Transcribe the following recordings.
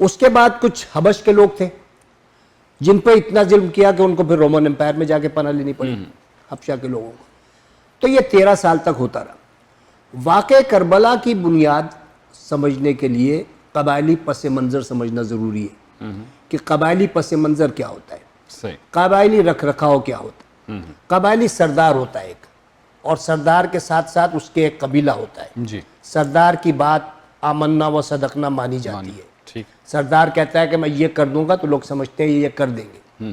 اس کے بعد کچھ حبش کے لوگ تھے جن پہ اتنا ظلم کیا کہ ان کو پھر رومن امپائر میں جا کے پناہ لینی پڑی حبشہ کے لوگوں کو. تو یہ 13 سال تک ہوتا رہا. واقع کربلا کی بنیاد سمجھنے کے لیے قبائلی پس منظر سمجھنا ضروری ہے کہ قبائلی پس منظر کیا ہوتا ہے, صحیح. قبائلی رکھ رکھاؤ کیا ہوتا ہے. قبائلی سردار ہوتا ہے ایک, اور سردار کے ساتھ ساتھ اس کے ایک قبیلہ ہوتا ہے. جی سردار کی بات آمنا و صدقنا مانی جاتی ہے. ٹھیک. سردار کہتا ہے کہ میں یہ کر دوں گا تو لوگ سمجھتے ہیں یہ کر دیں گے.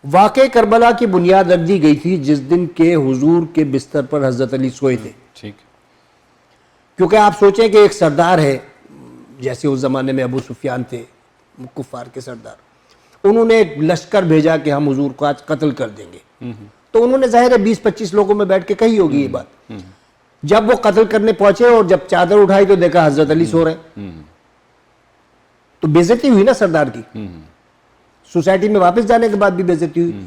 واقع کربلا کی بنیاد رکھ دی گئی تھی جس دن کے حضور کے بستر پر حضرت علی سوئے تھے. ٹھیک. کیونکہ آپ سوچیں کہ ایک سردار ہے, جیسے اس زمانے میں ابو سفیان تھے کفار کے سردار, انہوں نے ایک لشکر بھیجا کہ ہم حضور کو آج قتل کر دیں گے. تو انہوں نے ظاہر ہے 20-25 لوگوں میں بیٹھ کے کہی ہوگی یہ بات. جب وہ قتل کرنے پہنچے اور جب چادر اٹھائی تو دیکھا حضرت علی سو رہے, تو بے عزتی ہوئی نا سردار کی. سوسائٹی میں واپس جانے کے بعد بھی بے عزتی ہوئی.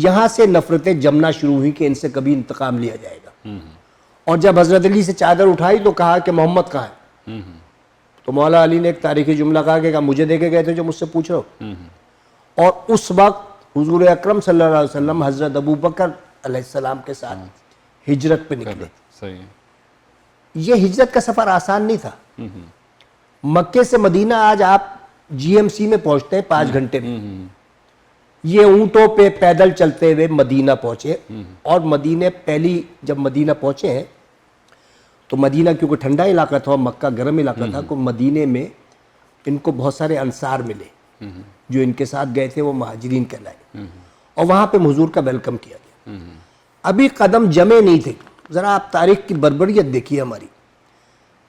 یہاں سے نفرتیں جمنا شروع ہوئی کہ ان سے کبھی انتقام لیا جائے گا. اور جب حضرت علی سے چادر اٹھائی تو کہا کہ محمد کہاں ہے. تو مولا علی نے ایک تاریخی جملہ کہا کہ مجھے دے کے گئے تھے جو مجھ سے پوچھ رہے ہو. اور اس وقت حضور اکرم صلی اللہ علیہ وسلم حضرت ابو بکر علیہ السلام کے ساتھ ہجرت پہ نکلے. صحیح. یہ ہجرت کا سفر آسان نہیں تھا. مکے سے مدینہ آج آپ جی ایم سی میں پہنچتے ہیں 5 گھنٹے میں. یہ اونٹوں پہ پیدل چلتے ہوئے مدینہ پہنچے. اور مدینے پہلی جب مدینہ پہنچے ہیں تو مدینہ کیونکہ ٹھنڈا علاقہ تھا اور مکہ گرم علاقہ تھا, تو مدینے میں ان کو بہت سارے انصار ملے جو ان کے ساتھ گئے تھے, وہ مہاجرین کہلائے. اور وہاں پہ حضور کا ویلکم کیا گیا. ابھی قدم جمے نہیں تھے. ذرا آپ تاریخ کی بربریت دیکھیے ہماری.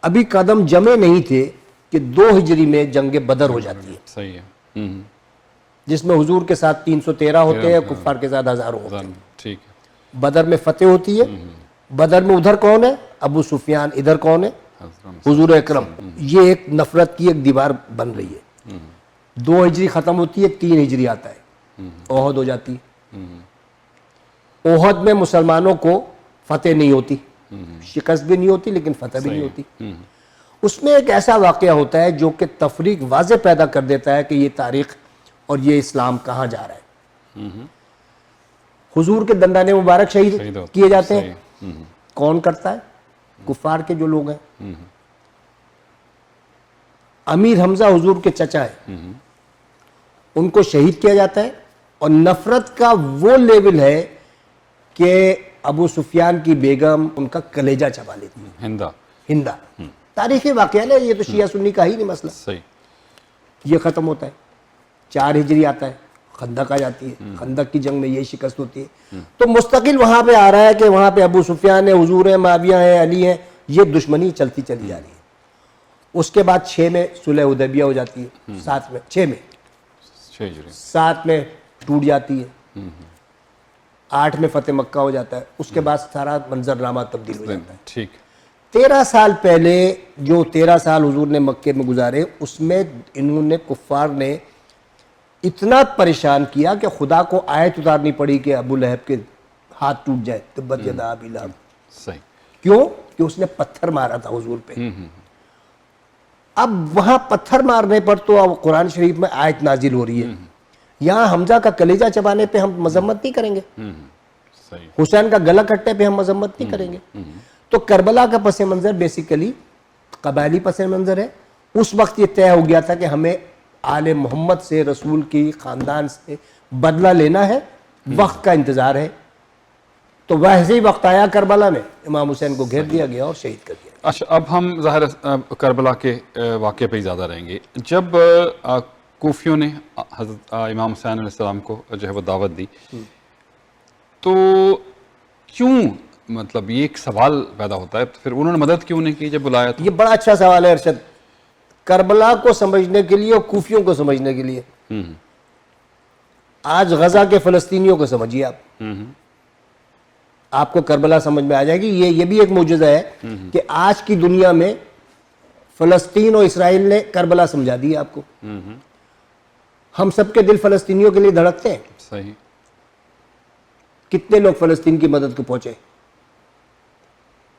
ابھی قدم جمے نہیں تھے کہ 2 ہجری میں جنگ بدر ہو جاتی ہے. صحیح ہے. جس میں حضور کے ساتھ 313 ہوتے ہیں, کفار کے ساتھ ہزاروں ہوتے ہیں. ٹھیک. بدر میں فتح ہوتی ہے. بدر میں ادھر کون ہے؟ ابو سفیان. ادھر کون ہے؟ حضور اکرم. یہ ایک نفرت کی ایک دیوار بن رہی ہے. 2 ہجری ختم ہوتی ہے, 3 ہجری آتا ہے, احد ہو جاتی ہے. احد میں مسلمانوں کو فتح نہیں ہوتی, شکست بھی نہیں ہوتی لیکن فتح بھی نہیں ہوتی. اس میں ایک ایسا واقعہ ہوتا ہے جو کہ تفریق واضح پیدا کر دیتا ہے کہ یہ تاریخ اور یہ اسلام کہاں جا رہا ہے. حضور کے دندان مبارک شہید کیے جاتے ہیں. کون کرتا ہے؟ کفار کے جو لوگ ہیں. امیر حمزہ حضور کے چچا ہے, ان کو شہید کیا جاتا ہے. اور نفرت کا وہ لیول ہے کہ ابو سفیان کی بیگم ان کا کلیجہ چبا لیتی ہے. ہندہ. تاریخی واقعہ ہے, یہ تو شیعہ سنی کا ہی نہیں مسئلہ. صحیح. یہ ختم ہوتا ہے. 4 ہجری آتا ہے, خندق آ جاتی ہے. خندق کی جنگ میں یہ شکست ہوتی ہے. تو مستقل وہاں پہ آ رہا ہے کہ وہاں پہ ابو سفیان ہے, حضور ہے, معاویہ ہے, علی ہے. یہ دشمنی چلتی چلی جا رہی ہے. اس کے بعد 6 میں صلح حدیبیہ ہو جاتی ہے. 7 میں 6 میں 7 میں ٹوٹ جاتی ہے. 8 میں فتح مکہ ہو جاتا ہے. اس کے بعد سارا منظر نامہ تبدیل ہو جاتا ہے. ٹھیک. 13 سال پہلے جو 13 سال حضور نے مکے میں گزارے, اس میں انہوں نے کفار نے اتنا پریشان کیا کہ خدا کو آیت اتارنی پڑی کہ ابو لہب کے ہاتھ ٹوٹ جائے. تبت یدا ابی لہب. صحیح. کیوں؟ کہ اس نے پتھر مارا تھا حضور پہ. اب وہاں پتھر مارنے پر تو اب قرآن شریف میں آیت نازل ہو رہی ہے. یہاں حمزہ کا کلیجہ چبانے پہ ہم مذمت نہیں کریں گے, حسین کا گلا کٹنے پہ ہم مذمت نہیں کریں گے. تو کربلا کا پس منظر بیسیکلی قبائلی پس منظر ہے. اس وقت یہ طے ہو گیا تھا کہ ہمیں آل محمد سے, رسول کی خاندان سے بدلہ لینا ہے. وقت کا انتظار ہے. تو ویسے ہی وقت آیا کربلا میں, امام حسین کو گھیر دیا گیا اور شہید کر دیا گیا. اچھا, اب ہم ظاہر کربلا کے واقعے پہ ہی زیادہ رہیں گے. جب کوفیوں نے حضرت امام حسین علیہ السلام کو جو ہے وہ دعوت دی, تو کیوں, مطلب یہ ایک سوال پیدا ہوتا ہے, پھر انہوں نے مدد کیوں نہیں کی جب بلایا تو؟ یہ بڑا اچھا سوال ہے ارشد. کربلا کو سمجھنے کے لیے اور کوفیوں کو سمجھنے کے لیے آج غزہ کے فلسطینیوں کو سمجھیے آپ کو کربلا سمجھ میں آ جائے گی. یہ بھی ایک معجزہ ہے کہ آج کی دنیا میں فلسطین اور اسرائیل نے کربلا سمجھا دی آپ کو. ہم سب کے دل فلسطینیوں کے لیے دھڑکتے ہیں. صحیح. کتنے لوگ فلسطین کی مدد کو پہنچے؟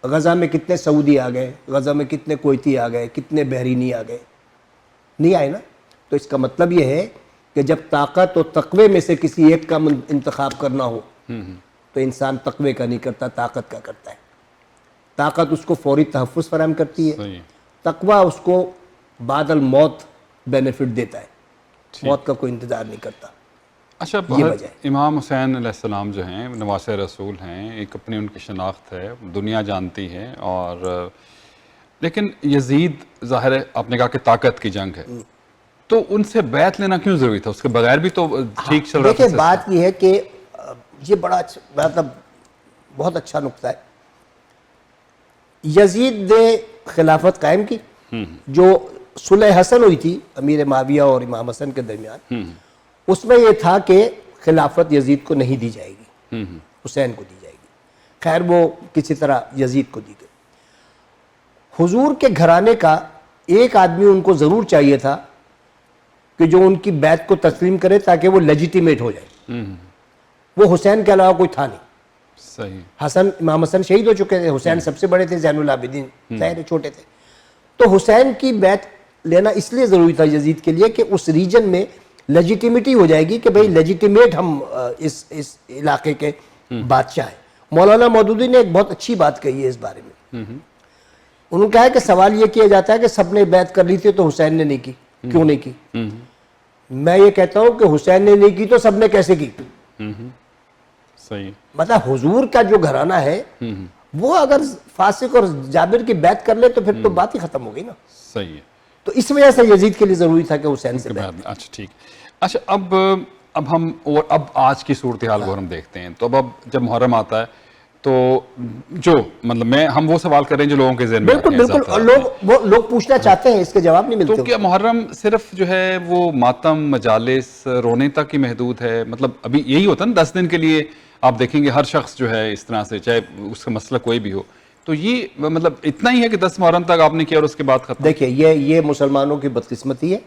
غزہ میں کتنے سعودی آ گئے, غزہ میں کتنے کویتی آ گئے, کتنے بحرینی آ گئے. نہیں آئے نا. تو اس کا مطلب یہ ہے کہ جب طاقت و تقوی میں سے کسی ایک کا انتخاب کرنا ہو تو انسان تقوی کا نہیں کرتا، طاقت کا کرتا ہے. طاقت اس کو فوری تحفظ فراہم کرتی ہے، صحیح. تقوی اس کو بعد الموت بینیفٹ دیتا ہے، موت کا کوئی انتظار نہیں کرتا. اچھا، وجہ ہے. امام حسین علیہ السلام جو ہیں نواسۂ رسول ہیں، ایک اپنی ان کی شناخت ہے، دنیا جانتی ہے. اور لیکن یزید ظاہر ہے آپ نے کہا کہ طاقت کی جنگ ہے، تو ان سے بیعت لینا کیوں ضروری تھا؟ اس کے بغیر بھی تو ٹھیک چل رہا تھا. دیکھیں بات یہ ہے کہ یہ بڑا اچھا، مطلب بہت اچھا نقطہ ہے. یزید نے خلافت قائم کی، جو صلح حسن ہوئی تھی امیر معاویہ اور امام حسن کے درمیان، اس میں یہ تھا کہ خلافت یزید کو نہیں دی جائے گی، حسین کو دی جائے گی. خیر وہ کسی طرح یزید کو دی گئی. حضور کے گھرانے کا ایک آدمی ان کو ضرور چاہیے تھا کہ جو ان کی بیعت کو تسلیم کرے تاکہ وہ لیجیٹیمیٹ ہو جائے. وہ حسین کے علاوہ کوئی تھا نہیں. صحیح. امام حسن شہید ہو چکے تھے، حسین سب سے بڑے تھے، زین العابدین ظاہر چھوٹے تھے. تو حسین کی بیعت لینا اس لیے ضروری تھا یزید کے لیے کہ اس ریجن میں لیجیٹیمیٹی ہو جائے گی کہ بھئی لیجیٹیمیٹ ہم اس علاقے کے بادشاہ ہیں. مولانا مودودی نے ایک بہت اچھی بات کہی ہے اس بارے میں. انہوں نے کہا ہے کہ سوال یہ کیا جاتا ہے کہ سب نے بیعت کر لی تھی تو حسین نے نہیں کی، کیوں نہیں کی؟ میں یہ کہتا ہوں کہ حسین نے نہیں کی تو سب نے کیسے کی؟ صحیح. مطلب حضور کا جو گھرانہ ہے وہ اگر فاسق اور جابر کی بیعت کر لے تو پھر تو بات ہی ختم ہو گئی نا. صحیح ہے. تو اس وجہ سے یزید کے لیے ضروری تھا کہ حسین سے بیعت. اچھا ٹھیک. اچھا اب ہم اور اب آج کی صورتحال کو ہم دیکھتے ہیں. تو اب جب محرم آتا ہے تو جو مطلب ہم وہ سوال کر رہے ہیں جو لوگوں کے ذہن میں بالکل بالکل، اور لوگ پوچھنا چاہتے ہیں، اس کے جواب نہیں ملتے. تو کیا محرم صرف جو ہے وہ ماتم، مجالس، رونے تک ہی محدود ہے؟ مطلب ابھی یہی ہوتا ہے نا 10 دن کے لیے آپ دیکھیں گے ہر شخص جو ہے اس طرح سے، چاہے اس کا مسئلہ کوئی بھی ہو، تو یہ مطلب اتنا ہی ہے کہ 10 محرم تک آپ نے کیا اور اس کے بعد ختم؟ دیکھیں یہ مسلمانوں کی بدقسمتی ہے.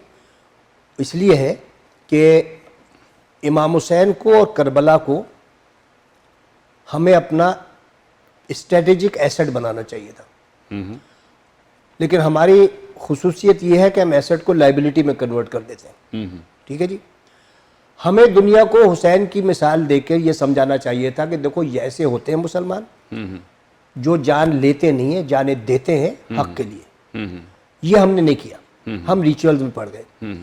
اس لیے ہے کہ امام حسین کو اور کربلا کو ہمیں اپنا اسٹریٹجک ایسٹ بنانا چاہیے تھا، لیکن ہماری خصوصیت یہ ہے کہ ہم ایسٹ کو لائبلٹی میں کنورٹ کر دیتے ہیں. ٹھیک ہے جی. ہمیں دنیا کو حسین کی مثال دے کے یہ سمجھانا چاہیے تھا کہ دیکھو یہ ایسے ہوتے ہیں مسلمان جو جان لیتے نہیں ہیں، جانیں دیتے ہیں حق کے لیے. یہ ہم نے نہیں کیا، ہم ریچولز میں پڑ گئے.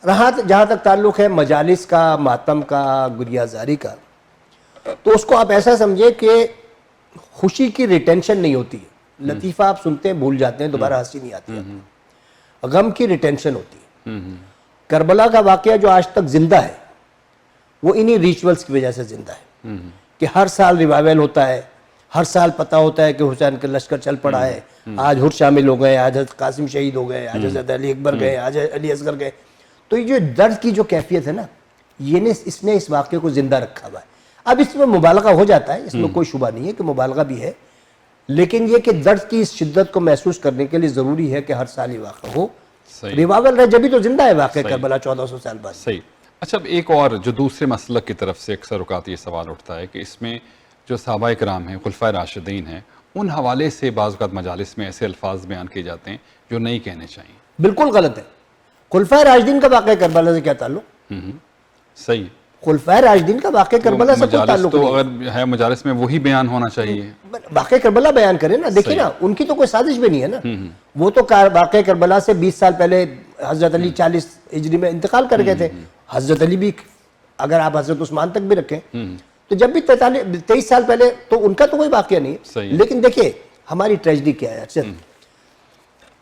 رہا جہاں تک تعلق ہے مجالس کا، ماتم کا، گریازاری کا، تو اس کو آپ ایسا سمجھے کہ خوشی کی ریٹینشن نہیں ہوتی ہے. لطیفہ آپ سنتے ہیں بھول جاتے ہیں، دوبارہ ہنسی نہیں آتی ہے. غم کی ریٹینشن ہوتی ہے. کربلا کا واقعہ جو آج تک زندہ ہے وہ انہی ریچولز کی وجہ سے زندہ ہے کہ ہر سال ریوائول ہوتا ہے، ہر سال پتہ ہوتا ہے کہ حسین کا لشکر چل پڑا ہے، آج ہر شامل ہو گئے، آج حضرت قاسم شہید ہو گئے، آج حضرت علی اکبر گئے، آج علی اصغر گئے. تو یہ جو درد کی جو کیفیت ہے نا، اس نے اس واقعے کو زندہ رکھا ہوا ہے. اب اس میں مبالغہ ہو جاتا ہے، اس میں کوئی شبہ نہیں ہے کہ مبالغہ بھی ہے، لیکن یہ کہ درد کی اس شدت کو محسوس کرنے کے لیے ضروری ہے کہ ہر سال یہ واقعہ ہو. ریوائول رہے جبھی تو زندہ ہے واقعہ کربلا 1400 سال بعد. صحیح. اچھا اب ایک اور جو دوسرے مسلک کی طرف سے اکثر اوقات یہ سوال اٹھتا ہے کہ اس میں جو صحابہ کرام ہیں، خلفائے راشدین ہیں، ان حوالے سے بعض اوقات مجالس میں ایسے الفاظ بیان کیے جاتے ہیں جو نہیں کہنے چاہیے. بالکل غلط ہے. خلفائے راشدین کا واقعہ کربلا سے کیا تعلق؟ صحیح. خلفائے راشدین کا واقعہ کربلا سے کوئی تعلق نہیں. تو اگر ہے مجالس میں وہی بیان ہونا چاہیے. واقعہ کربلا بیان کریں نا. دیکھیں نا ان کی تو کوئی سازش بھی نہیں ہے نا. وہ تو واقعہ کربلا سے 20 سال پہلے حضرت علی 40 ہجری میں انتقال کر گئے تھے. حضرت علی بھی اگر آپ حضرت عثمان تک بھی رکھیں تو جب بھی 23 سال پہلے تو ان کا تو کوئی واقعہ نہیں ہے. لیکن دیکھیں ہماری ٹریجڈی کیا ہے. اچھا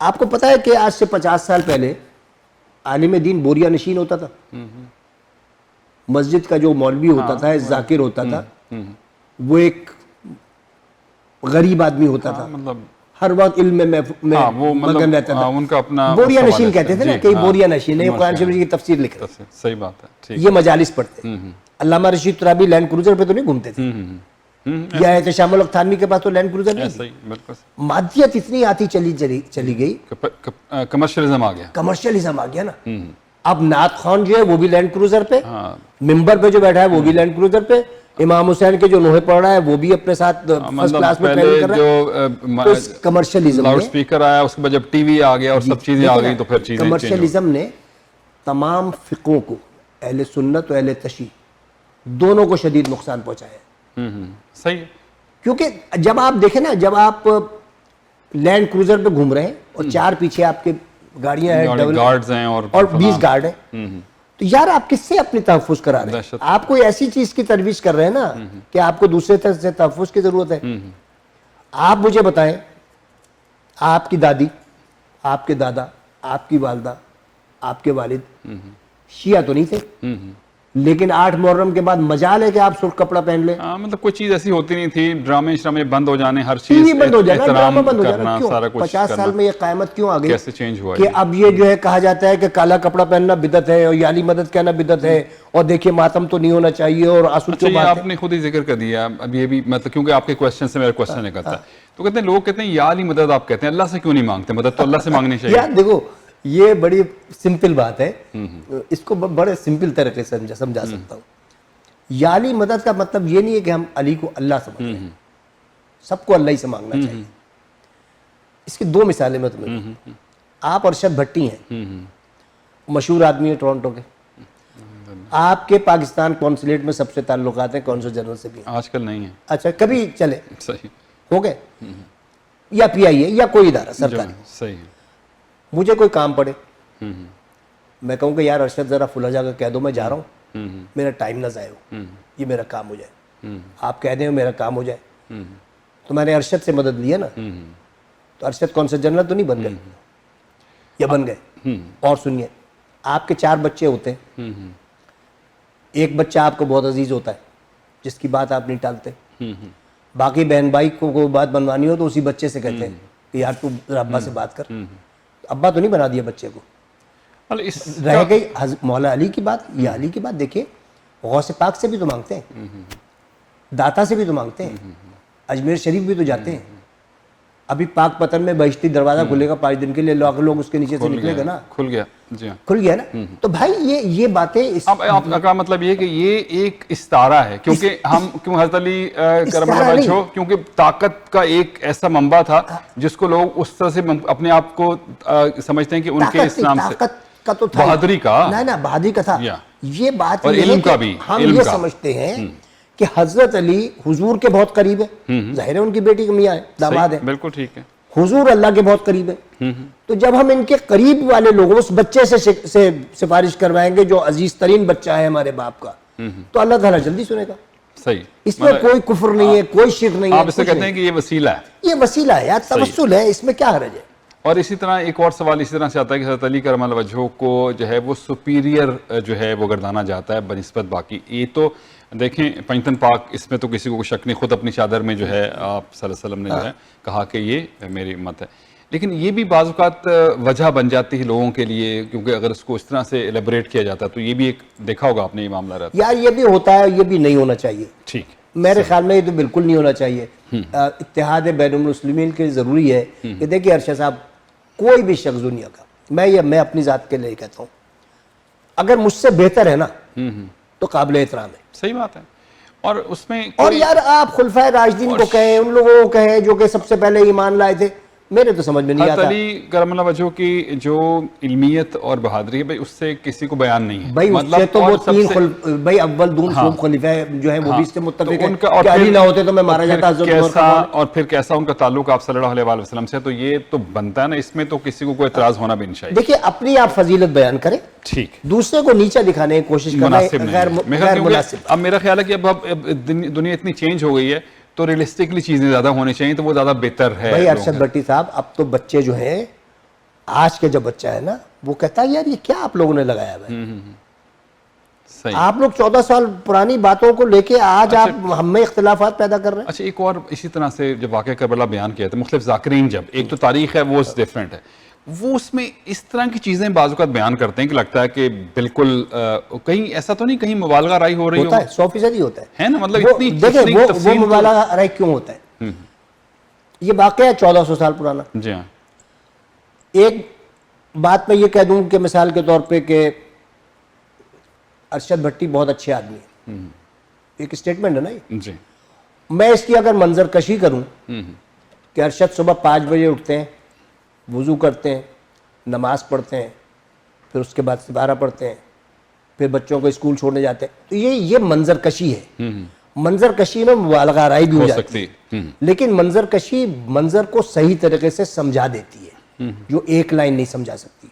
آپ کو پتا ہے کہ آج سے 50 سال پہلے عالم دین بوریا نشین ہوتا تھا. مسجد کا جو مولوی ہوتا تھا، ذاکر ہوتا تھا، وہ ایک غریب آدمی ہوتا تھا، ہر وقت علم میں مگن رہتا تھا. ان کا اپنا بوریا نشین کہتے تھے نا، کئی بوریا نشین ہے، قرآن شریف کی تفسیر لکھ رہے ہیں. صحیح بات ہے. یہ مجالس پڑھتے. علامہ رشید ترابی لینڈ کروزر پہ تو نہیں گھومتے تھے، یا احتشام الحق تھانوی کے پاس تو لینڈ کروزر نہیں تھی. مادیت اتنی آتی چلی گئی، کمرشلزم آ گیا. کمرشلزم آ گیا نا. اب نعت خوان جو ہے وہ بھی لینڈ کروزر پہ، ممبر پہ جو بیٹھا ہے وہ بھی لینڈ کروزر پہ، امام حسین کے جو نوحے پڑھ رہا ہے وہ بھی اپنے ساتھ فرسٹ کلاس میں ٹریننگ کر رہا ہے. تو کمرشلزم لاؤڈ نے اسپیکر آیا, اس کے بعد جب ٹی وی آ گیا اور سب چیزیں آ گئی تو پھر چیزیں کمرشلزم نے تمام فقوں کو, اہل سنت و اہل تشیع دونوں کو شدید نقصان پہنچایا ہے. صحیح ہے. کیونکہ جب آپ دیکھیں نا, جب آپ لینڈ کروزر پہ گھوم رہے ہیں اور 4 پیچھے آپ کے گاڑیاں ہیں, گارڈز ہیں اور 20 گارڈ ہیں, تو یار آپ کس سے اپنی تحفظ کرا رہے ہیں؟ آپ کوئی ایسی چیز کی ترویج کر رہے ہیں نا کہ آپ کو دوسرے طرح سے تحفظ کی ضرورت ہے. آپ مجھے بتائیں, آپ کی دادی, آپ کے دادا, آپ کی والدہ, آپ کے والد شیعہ تو نہیں تھے, لیکن 8 محرم کے بعد مجال ہے کہ آپ سرخ کپڑا پہن لیں. مطلب کوئی چیز ایسی ہوتی نہیں تھی, ڈرامے شرامے بند ہو جانے, ہر ٹی چیز وی بند ہو جانا, ڈرامہ بند ہو جانا. کرنا, کیوں سارا کچھ 50 سال میں یہ قیامت کیوں آ گئی کیسے چینج ہوا کہ اب یہ جو ہے کہا جاتا ہے کہ کالا کپڑا پہننا بدعت ہے اور یالی مدد کہنا بدعت ہے, اور دیکھیے ماتم تو نہیں ہونا چاہیے, اور آنسو کیوں بہاتے ہیں. آپ نے خود ہی ذکر کر دیا اب یہ بھی, مطلب کیونکہ آپ کے کوشچن سے میرا کوشچن نکلتا ہے, تو کہتے ہیں لوگ کہتے ہیں یا علی مدد, آپ کہتے ہیں اللہ سے کیوں نہیں مانگتے مدد, تو اللہ سے مانگنی چاہیے. یار دیکھو یہ بڑی سمپل بات ہے, اس کو بڑے سمپل طریقے سے سمجھا سکتا ہوں. یا علی مدد کا مطلب یہ نہیں ہے کہ ہم علی کو اللہ سمجھ رہے ہیں, سب کو اللہ ہی سے مانگنا چاہیے. اس کی 2 مثالیں میں تمہیں دوں. آپ ارشد بھٹی ہیں, مشہور آدمی ہیں ٹورنٹو کے, آپ کے پاکستان کونسلیٹ میں سب سے تعلقات ہیں کونسل جنرل سے بھی ہیں. آج کل نہیں ہے. اچھا کبھی چلے صحیح ہو گئے, یا PIA یا کوئی ادارہ سرکاری, صحیح ہے. مجھے کوئی کام پڑے, میں کہوں کہ یار ارشد ذرا فلاں جگہ کہہ دو میں جا رہا ہوں, میرا ٹائم نہ ضائع ہو, یہ میرا کام ہو جائے. آپ کہہ دیں میرا کام ہو جائے, تو میں نے ارشد سے مدد لی ہے نا, تو ارشد کونسل جنرل تو نہیں بن گئے, یا بن گئے. اور سنیے, آپ کے 4 بچے ہوتے ہیں, ایک بچہ آپ کو بہت عزیز ہوتا ہے جس کی بات آپ نہیں ٹالتے, باقی بہن بھائی کو کوئی بات بنوانی ہو تو اسی بچے سے کہتے ہیں کہ یار تو ابا سے بات کر. ابا تو نہیں بنا دیا بچے کو, رہ گئی مولا علی کی بات, یا علی کی بات. دیکھیے غوث پاک سے بھی تو مانگتے ہیں, داتا سے بھی تو مانگتے ہیں, اجمیر شریف بھی تو جاتے ہیں. ابھی پاک پتن میں بہشتی دروازہ کھلے گا 5 دن کے لیے, لوگ اس کے نیچے سے نکلے گا نا, کھل گیا. جی ہاں کھل گیا نا. تو بھائی یہ باتیں آپ کا مطلب یہ کہ یہ ایک استعارہ ہے, کیونکہ ہم کیوں حضرت علی کرم اللہ وجہہ, کیونکہ طاقت کا ایک ایسا منبع تھا جس کو لوگ اس طرح سے اپنے آپ کو سمجھتے ہیں کہ ان کے اسلام سے طاقت کا تو تھا, بہادری کا, نا بہادری کا تھا. یہ بات اور علم کا بھی, ہم یہ سمجھتے ہیں کہ حضرت علی حضور کے بہت قریب ہے, ظاہر ہے ان کی بیٹی کی میاں ہے, داماد ہے, بالکل ٹھیک ہے, حضور اللہ کے بہت قریب ہے. تو جب ہم ان کے قریب والے لوگوں اس بچے سے سفارش کروائیں گے جو عزیز ترین بچہ ہے ہمارے باپ کا, تو اللہ تعالیٰ جلدی سنے گا. صحیح, اس میں کوئی کفر نہیں ہے, کوئی شرک نہیں ہے. آپ اسے کہتے ہیں کہ یہ وسیلہ ہے, یہ وسیلہ ہے یار, توسل ہے, اس میں کیا حرج ہے. اور اسی طرح ایک اور سوال اسی طرح سے آتا ہے کہ حضرت علی کرم اللہ وجہہ کو جو ہے وہ سپیریئر جو ہے وہ گردانا جاتا ہے بنسبت باقی. یہ تو دیکھیں پنجتن پاک, اس میں تو کسی کو شک نہیں, خود اپنی چادر میں جو ہے آپ صلی اللہ علیہ وسلم نے جو ہے کہا کہ یہ میری امت ہے. لیکن یہ بھی بعض اوقات وجہ بن جاتی ہے لوگوں کے لیے, کیونکہ اگر اس کو اس طرح سے ایلیبریٹ کیا جاتا ہے تو یہ بھی ایک دیکھا ہوگا آپ نے یہ معاملہ رہتا ہے. یار یہ بھی ہوتا ہے, یہ بھی نہیں ہونا چاہیے. ٹھیک, میرے خیال میں یہ تو بالکل نہیں ہونا چاہیے. اتحاد بین المسلمین کے ضروری ہے کہ دیکھیے ارشد صاحب, کوئی بھی شخص دنیا کا, میں اپنی ذات کے لیے کہتا ہوں, اگر مجھ سے بہتر ہے نا تو قابل احترام ہے. صحیح بات ہے. اور اس میں اور یار آپ خلفائے راشدین کو کہیں, ان لوگوں کو کہیں جو کہ سب سے پہلے ایمان لائے تھے, میرے تو سمجھ میں نہیں آتا. حضرت علی کرم اللہ وجہہ کی جو علمیت اور بہادری ہے, بھائی اس سے کسی کو بیان نہیں ہے. بھائی اس سے تو وہ 3 بھائی اول دون خلیفہ جو ہیں وہ بھی اس سے متفق ہیں کہ علی نہ ہوتے تو میں مارا جاتا. اور پھر کیسا ان کا تعلق آپ صلی اللہ علیہ وسلم سے, تو یہ تو بنتا ہے نا, اس میں تو کسی کو کوئی اعتراض ہونا بھی نہیں چاہیے. دیکھیے اپنی آپ فضیلت بیان کریں, ٹھیک, دوسرے کو نیچا دکھانے کی کوشش کرنا غیر مناسب. اب میرا خیال ہے کہ اب دنیا اتنی چینج ہو گئی ہے تو ریئلسٹکلی چیزیں زیادہ ہونی چاہیے, تو وہ زیادہ بہتر ہے. بھائی ارشد بھٹی صاحب, اب تو بچے جو ہیں, آج کے جو بچہ ہے نا, وہ کہتا ہے یار یہ کیا آپ لوگوں نے لگایا ہے. آپ لوگ 14 سال پرانی باتوں کو لے کے آج آپ ہم میں اختلافات پیدا کر رہے ہیں. اچھا, ایک اور اسی طرح سے جب واقعہ کربلا بیان کیا تھا, مختلف ذاکرین جب ایک تو تاریخ ہے وہ ڈیفرنٹ ہے, وہ اس میں اس طرح کی چیزیں بعض اوقات بیان کرتے ہیں کہ لگتا ہے کہ بالکل کہیں ایسا تو نہیں, کہیں مبالغہ رائے ہو رہی ہوتا ہے, 100% ہی ہوتا ہے نا, مطلب دیکھیں وہ مبالغہ رائے کیوں ہوتا ہے. یہ واقعہ 1400 سال پرانا. جی ہاں. ایک بات میں یہ کہہ دوں کہ مثال کے طور پہ کہ ارشد بھٹی بہت اچھے آدمی ہیں, ایک اسٹیٹمنٹ ہے نا یہ. جی. میں اس کی اگر منظر کشی کروں کہ ارشد صبح 5 بجے اٹھتے ہیں, وضو کرتے ہیں, نماز پڑھتے ہیں, پھر اس کے بعد سپارہ پڑھتے ہیں, پھر بچوں کو اسکول چھوڑنے جاتے ہیں, تو یہ منظر کشی ہے. منظر کشی میں مبالغہ آرائی بھی ہو جاتی ہے, لیکن منظر کشی منظر کو صحیح طریقے سے سمجھا دیتی ہے, جو ایک لائن نہیں سمجھا سکتی.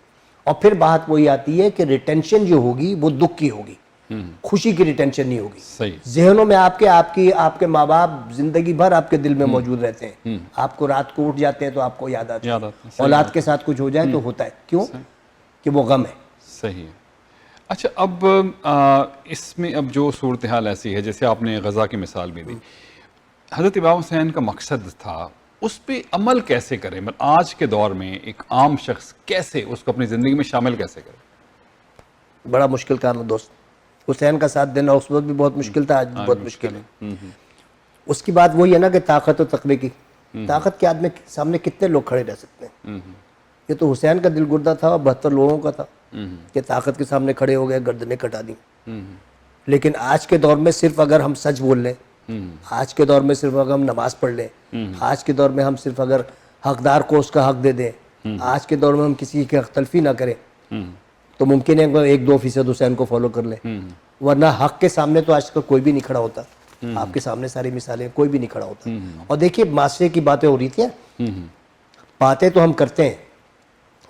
اور پھر بات وہی آتی ہے کہ ریٹینشن جو ہوگی وہ دکھ کی ہوگی, خوشی کی ریٹینشن نہیں ہوگی. صحیح. ذہنوں میں آپ کے ماں باپ زندگی بھر آپ کے دل میں موجود رہتے ہیں. آپ کو رات کو اٹھ جاتے ہیں تو آپ کو یاد آتا ہے. اولاد کے ساتھ کچھ ہو جائے تو ہوتا ہے. کیوں؟ کہ وہ غم ہے. صحیح ہے. اچھا, اب اس میں اب جو صورتحال ایسی ہے, جیسے آپ نے غزہ کی مثال بھی دی, حضرت امام حسین کا مقصد تھا, اس پہ عمل کیسے کرے؟ مطلب آج کے دور میں ایک عام شخص کیسے اس کو اپنی زندگی میں شامل کیسے کرے؟ بڑا مشکل کام ہے دوست. حسین کا ساتھ دینا اس وقت بھی بہت مشکل تھا, آج بھی بہت مشکل ہے. اس کی بات وہی ہے نا کہ طاقت و تقوی کی. طاقت کے آدمی سامنے کتنے لوگ کھڑے رہ سکتے ہیں؟ یہ تو حسین کا دل گردہ تھا اور 72 لوگوں کا تھا کہ طاقت کے سامنے کھڑے ہو گئے, گردنیں کٹا دیں. لیکن آج کے دور میں صرف اگر ہم سچ بول لیں, آج کے دور میں صرف اگر ہم نماز پڑھ لیں, آج کے دور میں ہم صرف اگر حقدار کو اس کا حق دے دیں, آج کے دور میں ہم کسی کی حق تلفی نہ کریں, تو ممکن ہے کہ 1-2% حسین کو فالو کر لیں. ورنہ حق کے سامنے تو آج تک کوئی بھی نہیں کھڑا ہوتا. آپ کے سامنے ساری مثالیں, کوئی بھی نہیں کھڑا ہوتا. اور دیکھیے معاشرے کی باتیں ہو رہی تھیں, باتیں تو ہم کرتے ہیں,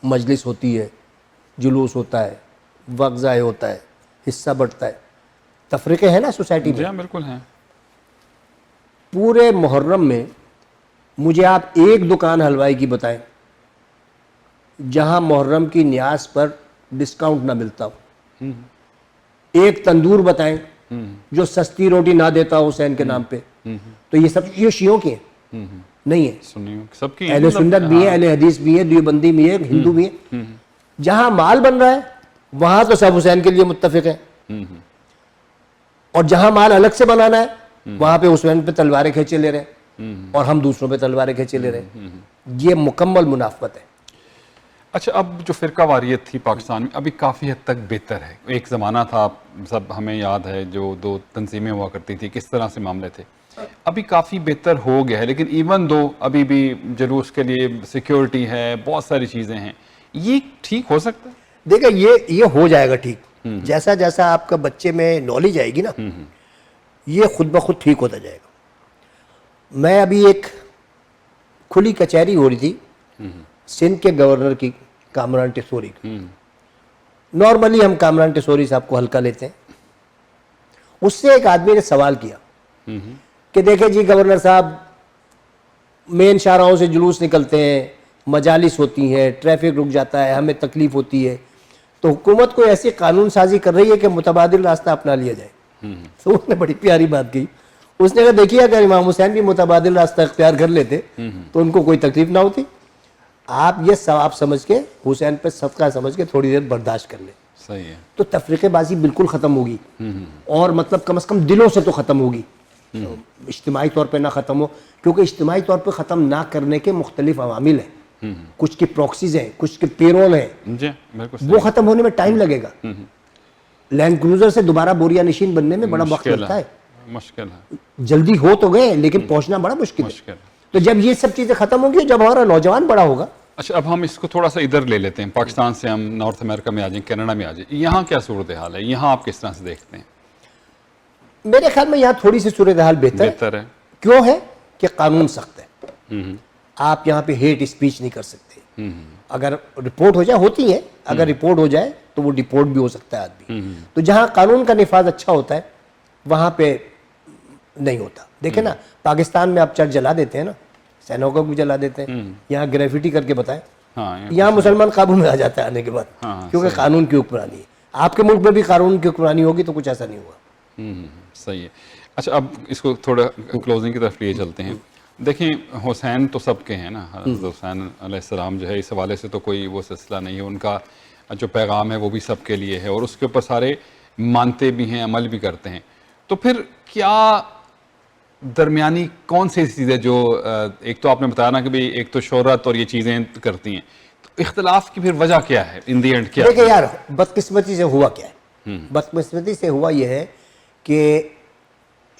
مجلس ہوتی ہے, جلوس ہوتا ہے, وقت ضائع ہوتا ہے, حصہ بڑھتا ہے, تفریقے ہیں نا سوسائٹی میں. بالکل ہیں. پورے محرم میں مجھے آپ ایک دکان حلوائی کی بتائیں جہاں محرم کی نیاز پر ڈسکاؤنٹ نہ ملتا ہو. ایک تندور بتائیں جو سستی روٹی نہ دیتا ہو حسین کے نام پہ. تو یہ سب یہ شیعوں کی ہیں نہیں ہے, سب کی اہل سنت بھی ہے, اہل حدیث بھی ہے, دیوبندی بھی ہے, ہندو بھی ہے. جہاں مال بن رہا ہے وہاں تو سب حسین کے لیے متفق ہیں, اور جہاں مال الگ سے بنانا ہے وہاں پہ حسین پہ تلواریں کھینچے لے رہے ہیں اور ہم دوسروں پہ تلواریں کھینچے لے رہے ہیں. یہ مکمل منافقت ہے. اچھا, اب جو فرقہ واریت تھی پاکستان میں ابھی کافی حد تک بہتر ہے. ایک زمانہ تھا, سب ہمیں یاد ہے, جو 2 تنظیمیں ہوا کرتی تھی, کس طرح سے معاملے تھے. ابھی کافی بہتر ہو گیا ہے, لیکن ایون دو ابھی بھی جلوس کے لیے سیکیورٹی ہے, بہت ساری چیزیں ہیں. یہ ٹھیک ہو سکتا ہے؟ دیکھیں یہ ہو جائے گا ٹھیک. جیسا جیسا آپ کا بچے میں نالج آئے گی نا, یہ خود بخود ٹھیک ہوتا جائے گا. میں ابھی ایک کھلی کچہری ہو رہی تھی سندھ کے گورنر کی, کامران ٹیسوری کی. نارملی ہم کامران ٹیسوری صاحب کو ہلکا لیتے ہیں. اس سے ایک آدمی نے سوال کیا کہ دیکھیں جی گورنر صاحب, مین شاہراہوں سے جلوس نکلتے ہیں, مجالس ہوتی ہیں, ٹریفک رک جاتا ہے, ہمیں تکلیف ہوتی ہے, تو حکومت کو ایسی قانون سازی کر رہی ہے کہ متبادل راستہ اپنا لیا جائے. تو اس نے بڑی پیاری بات کی. اس نے کہا دیکھیے اگر امام حسین بھی متبادل راستہ اختیار کر لیتے تو ان کو کوئی تکلیف نہ ہوتی. آپ یہ ثواب سمجھ کے, حسین پہ صدقہ سمجھ کے تھوڑی دیر برداشت کر لیں. صحیح ہے. تو تفریقے بازی بالکل ختم ہوگی, اور مطلب کم از کم دلوں سے تو ختم ہوگی. اجتماعی طور پہ نہ ختم ہو, کیونکہ اجتماعی طور پہ ختم نہ کرنے کے مختلف عوامل ہیں. کچھ کی پروکسیز ہیں, کچھ کے پیرول ہیں, وہ ختم ہونے میں ٹائم لگے گا. لینڈ کروزر سے دوبارہ بوریا نشین بننے میں بڑا وقت لگتا ہے. مشکل ہے. جلدی ہو تو گئے لیکن پہنچنا بڑا مشکل ہے. تو جب یہ سب چیزیں ختم ہوں گی, جب ہمارا نوجوان بڑا ہوگا. اچھا, اب ہم اس کو تھوڑا سا ادھر لے لیتے ہیں, پاکستان سے ہم نارتھ امریکہ میں آ جائیں, کینیڈا میں آ جائیں. یہاں کیا صورتحال ہے؟ یہاں آپ کس طرح سے دیکھتے ہیں؟ میرے خیال میں یہاں تھوڑی سی صورتحال بہتر ہے. کیوں ہے؟ کہ قانون سخت ہے. آپ یہاں پہ ہیٹ اسپیچ نہیں کر سکتے. اگر رپورٹ ہو جائے, ہوتی ہے, اگر رپورٹ ہو جائے تو وہ ڈپورٹ بھی ہو سکتا ہے آدمی. تو جہاں قانون کا نفاذ اچھا ہوتا ہے وہاں پہ نہیں ہوتا. دیکھیں نا, پاکستان میں آپ چرچ جلا دیتے ہیں نا, سینوگوگ بھی جلا دیتے ہیں. یہاں گریفٹی کر کے بتائیں, یہاں مسلمان قابو میں آ جاتا ہے آنے کے بعد, کیونکہ قانون کی حکمرانی ہے. آپ کے ملک میں بھی قانون کی حکمرانی ہوگی تو کچھ ایسا نہیں ہوگا. صحیح ہے. اچھا, اب اس کو تھوڑا کلوزنگ کی طرف لیے چلتے ہیں. دیکھیں, حسین تو سب کے ہیں نا, حضرت حسین علیہ السلام جو ہے, اس حوالے سے تو کوئی وہ سلسلہ نہیں ہے. ان کا جو پیغام ہے وہ بھی سب کے لیے ہے, اور اس کے اوپر سارے مانتے بھی ہیں, عمل بھی کرتے ہیں. تو پھر کیا درمیانی کون سی چیزیں جو ایک تو آپ نے بتایا نا کہ بھئی ایک تو شہرت اور یہ چیزیں کرتی ہیں, تو اختلاف کی پھر وجہ کیا ہے ان دی اینڈ؟ کیا دیکھیں یار, بدقسمتی سے ہوا کیا ہے؟ بدقسمتی سے ہوا یہ ہے کہ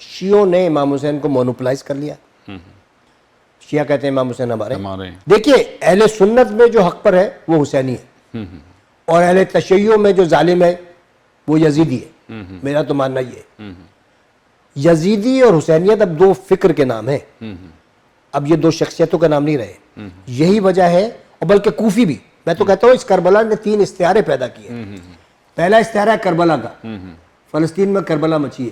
شیعوں نے امام حسین کو مونوپلائز کر لیا. شیعہ کہتے ہیں امام حسین ہمارے. دیکھیے اہل سنت میں جو حق پر ہے وہ حسینی ہے, اور اہل تشیع میں جو ظالم ہے وہ یزیدی ہے. میرا تو ماننا یہ ہے. یزیدی اور حسینیت اب دو فکر کے نام ہیں, اب یہ دو شخصیتوں کا نام نہیں رہے. یہی وجہ ہے, اور بلکہ کوفی بھی. میں تو کہتا ہوں اس کربلا نے 3 استعارے پیدا کیے. پہلا استعارہ ہے کربلا کا, فلسطین میں کربلا مچی ہے,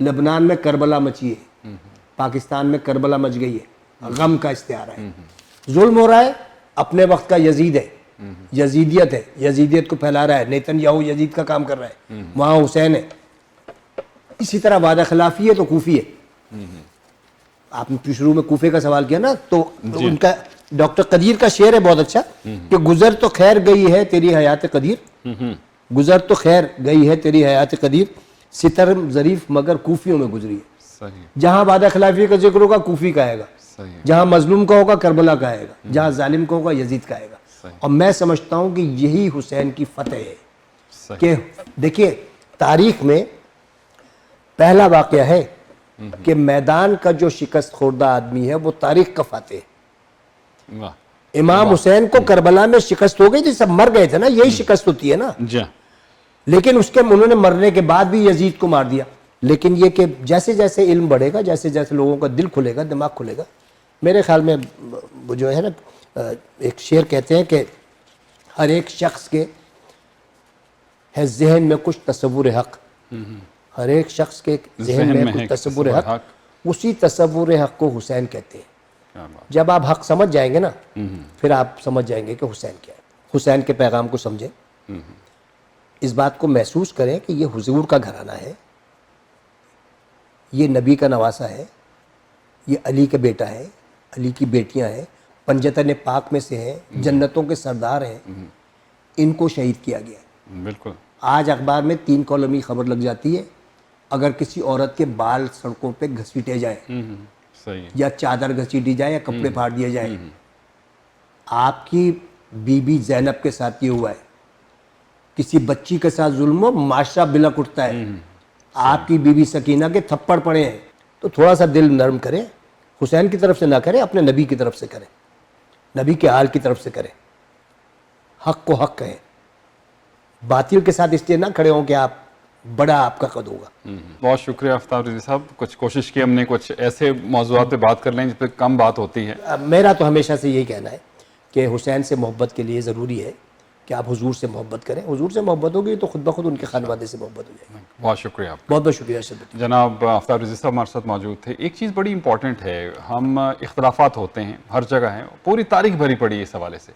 لبنان میں کربلا مچی ہے, پاکستان میں کربلا مچ گئی ہے. غم کا استعارہ ہے. ظلم ہو رہا ہے, اپنے وقت کا یزید ہے, یزیدیت ہے, یزیدیت کو پھیلا رہا ہے. نیتن یاہو یزید کا کام کر رہا ہے, وہاں حسین ہے. اسی طرح وعدہ خلافی ہے تو کوفی ہے. آپ نے شروع میں کوفے کا سوال کیا نا, تو ان کا ڈاکٹر قدیر کا شعر ہے بہت اچھا, کہ گزر تو خیر گئی ہے تیری حیات قدیر, گزر تو خیر گئی ہے تیری حیات قدیر, سترم ظریف مگر کوفیوں میں گزری ہے. جہاں وعدہ خلافی کا ذکر ہوگا کوفی کا آئے گا, جہاں مظلوم کا ہوگا کربلا کا آئے گا, جہاں ظالم کا ہوگا یزید کا آئے گا. اور میں سمجھتا ہوں کہ یہی حسین کی فتح ہے. کہ دیکھیے تاریخ میں پہلا واقعہ ہے کہ میدان کا جو شکست خوردہ آدمی ہے وہ تاریخ کا فاتح ہے. امام حسین کو کربلا میں شکست ہو گئی تھی, سب مر گئے تھے نا, یہی شکست ہوتی ہے نا. لیکن اس کے انہوں نے مرنے کے بعد بھی یزید کو مار دیا. لیکن یہ کہ جیسے جیسے علم بڑھے گا, جیسے جیسے لوگوں کا دل کھلے گا, دماغ کھلے گا, میرے خیال میں وہ جو ہے نا, ایک شعر کہتے ہیں کہ ہر ایک شخص کے ہے ذہن میں کچھ تصور حق, ہر ایک شخص کے ذہن میں کچھ تصور حق, اسی تصور حق کو حسین کہتے ہیں. جب آپ حق سمجھ جائیں گے نا, پھر آپ سمجھ جائیں گے کہ حسین کیا ہے. حسین کے پیغام کو سمجھیں, اس بات کو محسوس کریں کہ یہ حضور کا گھرانہ ہے, یہ نبی کا نواسہ ہے, یہ علی کا بیٹا ہے, علی کی بیٹیاں ہیں, پنجتن پاک میں سے ہیں, جنتوں کے سردار ہیں, ان کو شہید کیا گیا ہے. بالکل. آج اخبار میں 3 کالمی خبر لگ جاتی ہے اگر کسی عورت کے بال سڑکوں پہ گھسیٹے جائیں, یا چادر گھسیٹی جائے, یا کپڑے پھاڑ دیے جائیں. آپ کی بی بی زینب کے ساتھ یہ ہوا ہے. کسی بچی کے ساتھ ظلم ہو, معاشرہ بلک اٹھتا ہے. آپ کی بی بی سکینہ کے تھپڑ پڑے ہیں, تو تھوڑا سا دل نرم کریں, حسین کی طرف سے نہ کریں, اپنے نبی کی طرف سے کریں, نبی کے حال کی طرف سے کریں, حق کو حق کہیں. باطل کے ساتھ اس لیے نہ کھڑے ہوں کہ آپ بڑا آپ کا قد ہوگا. بہت شکریہ آفتاب رضوی صاحب. کچھ کوشش کی ہم نے کچھ ایسے موضوعات پہ بات کر لیں جس پہ کم بات ہوتی ہے. میرا تو ہمیشہ سے یہی کہنا ہے کہ حسین سے محبت کے لیے ضروری ہے کہ آپ حضور سے محبت کریں. حضور سے محبت ہوگی تو خود بخود ان کے خانوادے سے محبت ہو جائے گی. بہت شکریہ آپ. بہت بہت شکریہ ارشد. جناب آفتاب رضوی صاحب ہمارے ساتھ موجود تھے. ایک چیز بڑی امپورٹنٹ ہے, ہم اختلافات ہوتے ہیں, ہر جگہ ہیں, پوری تاریخ بھری پڑی ہے اس حوالے سے,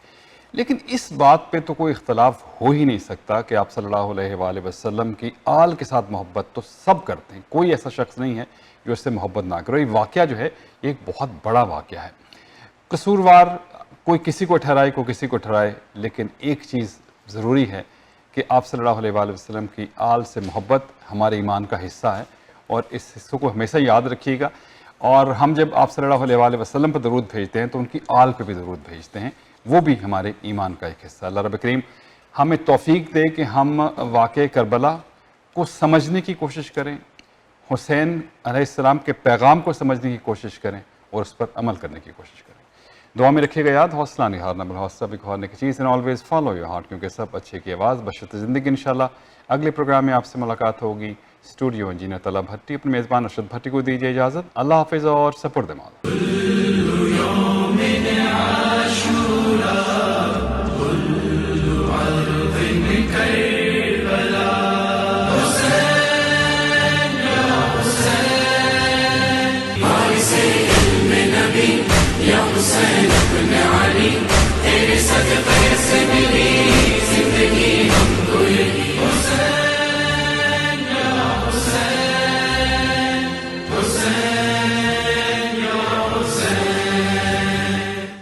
لیکن اس بات پہ تو کوئی اختلاف ہو ہی نہیں سکتا کہ آپ صلی اللہ علیہ وآلہ وسلم کی آل کے ساتھ محبت تو سب کرتے ہیں. کوئی ایسا شخص نہیں ہے جو اس سے محبت نہ کرے. یہ واقعہ جو ہے یہ ایک بہت بڑا واقعہ ہے. قصوروار کوئی کسی کو ٹھہرائے, کوئی کسی کو ٹھہرائے, لیکن ایک چیز ضروری ہے کہ آپ صلی اللہ علیہ وآلہ وسلم کی آل سے محبت ہمارے ایمان کا حصہ ہے, اور اس حصے کو ہمیشہ یاد رکھیے گا. اور ہم جب آپ صلی اللہ علیہ وآلہ وسلم پر درود بھیجتے ہیں تو ان کی آل پہ بھی درود بھیجتے ہیں, وہ بھی ہمارے ایمان کا ایک حصہ. اللہ رب کریم ہمیں توفیق دے کہ ہم واقعہ کربلا کو سمجھنے کی کوشش کریں, حسین علیہ السلام کے پیغام کو سمجھنے کی کوشش کریں, اور اس پر عمل کرنے کی کوشش کریں. دعا میں رکھیے گا یاد, حوصلہ نہیں ہارنا بل حوصلہ بھی ہارنے کی چیز, and always follow your heart, کیونکہ سب اچھے کی آواز بشرط زندگی. انشاءاللہ اگلے پروگرام میں آپ سے ملاقات ہوگی. اسٹوڈیو انجینئر طلعہ بھٹی اپنے میزبان ارشد بھٹی کو دیجیے اجازت. اللہ حافظ اور سپرد مال. یا حسین ابن علی تیرے صدقے سے ملی